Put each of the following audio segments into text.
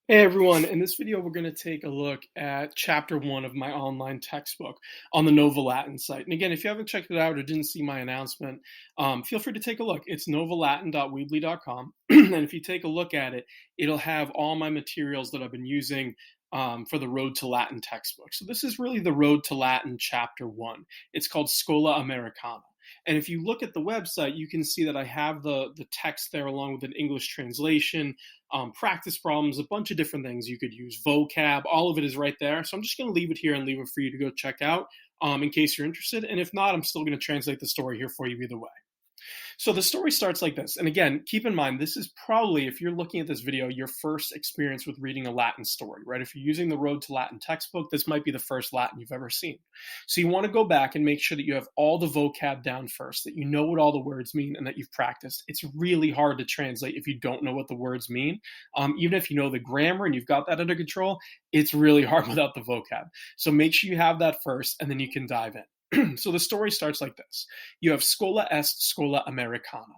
Hey everyone, in this video we're going to take a look at chapter 1 of my online textbook on the Nova Latin site. And again, if you haven't checked it out or didn't see my announcement, feel free to take a look. It's novalatin.weebly.com, and if you take a look at it, it'll have all my materials that I've been using for the Road to Latin textbook. So this is really the Road to Latin chapter 1. It's called Schola Americana. And if you look at the website, you can see that I have the text there along with an English translation, practice problems, a bunch of different things you could use, vocab, all of it is right there. So I'm just going to leave it here and leave it for you to go check out in case you're interested. And if not, I'm still going to translate the story here for you either way. So the story starts like this. And again, keep in mind, this is probably, if you're looking at this video, your first experience with reading a Latin story, right? If you're using the Road to Latin textbook, this might be the first Latin you've ever seen. So you want to go back and make sure that you have all the vocab down first, that you know what all the words mean and that you've practiced. It's really hard to translate if you don't know what the words mean. Even if you know the grammar and you've got that under control, it's really hard without the vocab. So make sure you have that first and then you can dive in. So the story starts like this. You have Schola est Schola Americana.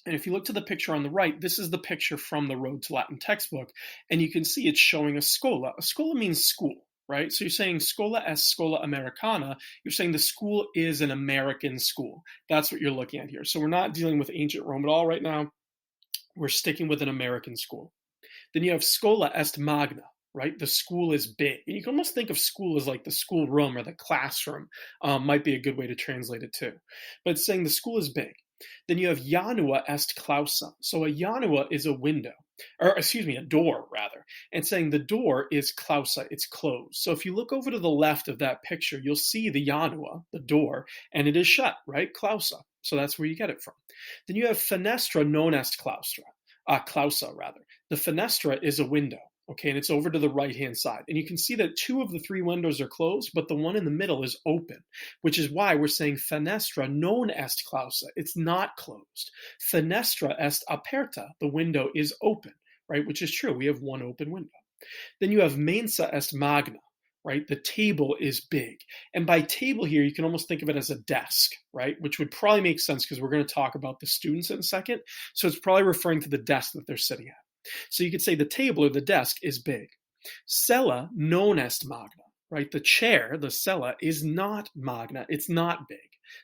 And if you look to the picture on the right, this is the picture from the Road to Latin textbook. And you can see it's showing a schola. A schola means school, right? So you're saying Schola est Schola Americana. You're saying the school is an American school. That's what you're looking at here. So we're not dealing with ancient Rome at all right now. We're sticking with an American school. Then you have Schola est Magna. Right? The school is big. And you can almost think of school as like the schoolroom or the classroom, might be a good way to translate it too. But it's saying the school is big. Then you have Janua est clausa. So a Janua is a window, or excuse me, a door rather. And saying the door is clausa, it's closed. So if you look over to the left of that picture, you'll see the Janua, the door, and it is shut, right? Clausa. So that's where you get it from. Then you have fenestra non est clausa rather. The fenestra is a window. Okay, and it's over to the right-hand side. And you can see that 2 of the 3 windows are closed, but the one in the middle is open, which is why we're saying fenestra non est clausa. It's not closed. Fenestra est aperta. The window is open, right? Which is true. We have one open window. Then you have mensa est magna, right? The table is big. And by table here, you can almost think of it as a desk, right? Which would probably make sense because we're going to talk about the students in a second. So it's probably referring to the desk that they're sitting at. So you could say the table or the desk is big. Sella non est magna, right? The chair, the sella, is not magna. It's not big.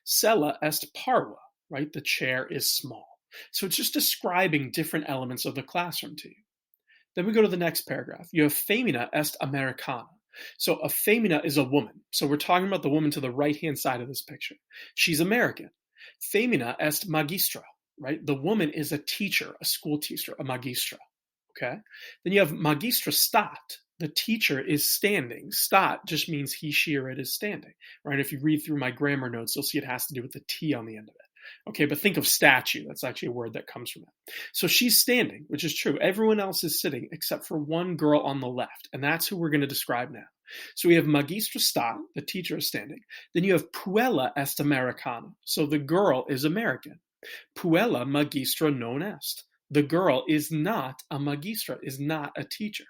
Sella est parva, right? The chair is small. So it's just describing different elements of the classroom to you. Then we go to the next paragraph. You have femina est americana. So a femina is a woman. So we're talking about the woman to the right-hand side of this picture. She's American. Femina est magistra. Right? The woman is a teacher, a school teacher, a magistra. Okay? Then you have magistra stat. The teacher is standing. Stat just means he, she, or it is standing. Right? If you read through my grammar notes, you'll see it has to do with the T on the end of it. Okay, but think of statue. That's actually a word that comes from that. So she's standing, which is true. Everyone else is sitting except for one girl on the left, and that's who we're going to describe now. So we have magistra stat, the teacher is standing. Then you have puella est americana. So the girl is American. Puella magistra non est. The girl is not a magistra, is not a teacher.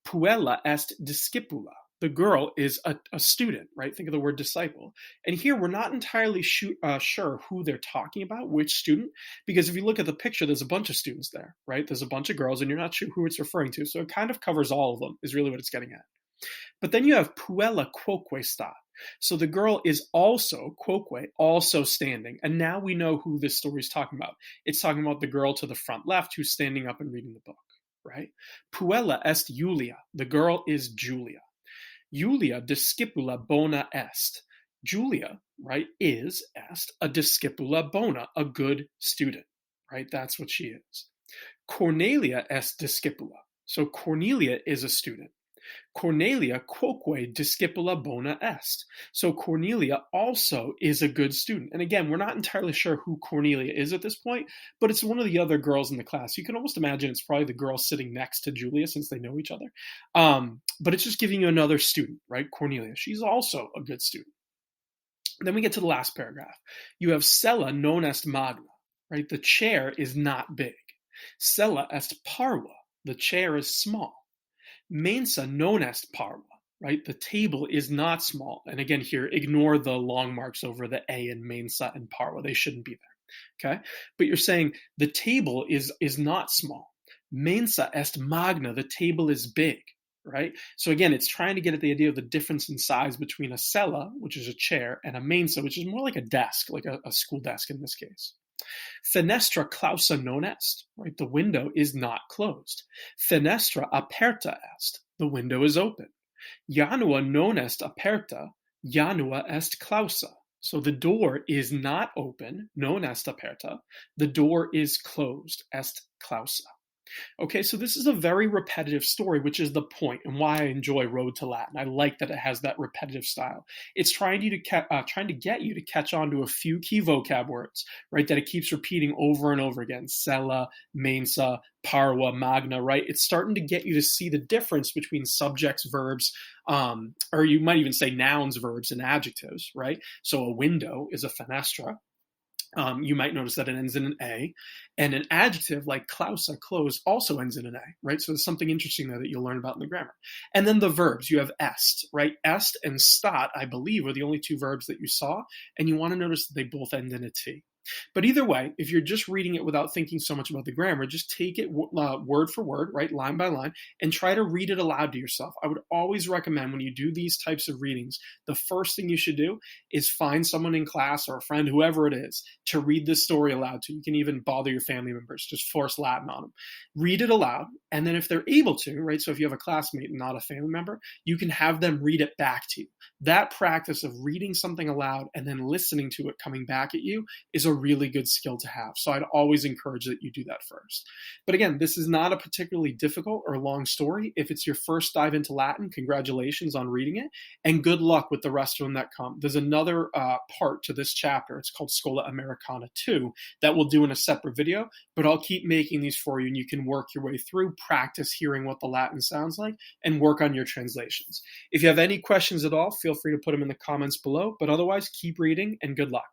Puella est discipula. The girl is a student, right? Think of the word disciple. And here we're not entirely sure who they're talking about, which student, because if you look at the picture, there's a bunch of students there, right? There's a bunch of girls and you're not sure who it's referring to. So it kind of covers all of them, is really what it's getting at. But then you have puella quoque stat. So the girl is also, quoque, also standing. And now we know who this story is talking about. It's talking about the girl to the front left who's standing up and reading the book, right? Puella est Julia. The girl is Julia. Julia discipula bona est. Julia, right, is, est, a discipula bona, a good student, right? That's what she is. Cornelia est discipula. So Cornelia is a student. Cornelia quoque discipula bona est. So Cornelia also is a good student. And again, we're not entirely sure who Cornelia is at this point, but it's one of the other girls in the class. You can almost imagine it's probably the girl sitting next to Julia since they know each other. But it's just giving you another student, right? Cornelia. She's also a good student. Then we get to the last paragraph. You have sella non est magna, right? The chair is not big. Sella est parva. The chair is small. Mensa non est parva, right? The table is not small. And again, here, ignore the long marks over the A in mensa and parva. They shouldn't be there, okay? But you're saying the table is not small. Mensa est magna, the table is big, right? So again, it's trying to get at the idea of the difference in size between a sella, which is a chair, and a mensa, which is more like a desk, like a school desk in this case. Fenestra clausa non est, right? The window is not closed. Fenestra aperta est, the window is open. Janua non est aperta, janua est clausa. So the door is not open, non est aperta. The door is closed, est clausa. Okay, so this is a very repetitive story, which is the point and why I enjoy Road to Latin. I like that it has that repetitive style. It's trying to get you to catch on to a few key vocab words, right? That it keeps repeating over and over again: sella, mensa, parva, magna, right? It's starting to get you to see the difference between subjects, verbs, or you might even say nouns, verbs, and adjectives, right? So a window is a fenestra. You might notice that it ends in an A, and an adjective like clausa, close, also ends in an A, right? So there's something interesting there that you'll learn about in the grammar. And then the verbs, you have est, right? Est and stat, I believe, are the only two verbs that you saw, and you want to notice that they both end in a T. But either way, if you're just reading it without thinking so much about the grammar, just take it word for word, right, line by line, and try to read it aloud to yourself. I would always recommend when you do these types of readings, the first thing you should do is find someone in class or a friend, whoever it is, to read this story aloud to. You can even bother your family members, just force Latin on them. Read it aloud, and then if they're able to, right, so if you have a classmate and not a family member, you can have them read it back to you. That practice of reading something aloud and then listening to it coming back at you is a really good skill to have. So I'd always encourage that you do that first. But again, this is not a particularly difficult or long story. If it's your first dive into Latin, congratulations on reading it, and good luck with the rest of them that come. There's another part to this chapter. It's called Schola Americana I that we'll do in a separate video, but I'll keep making these for you, and you can work your way through, practice hearing what the Latin sounds like, and work on your translations. If you have any questions at all, feel free to put them in the comments below, but otherwise, keep reading and good luck.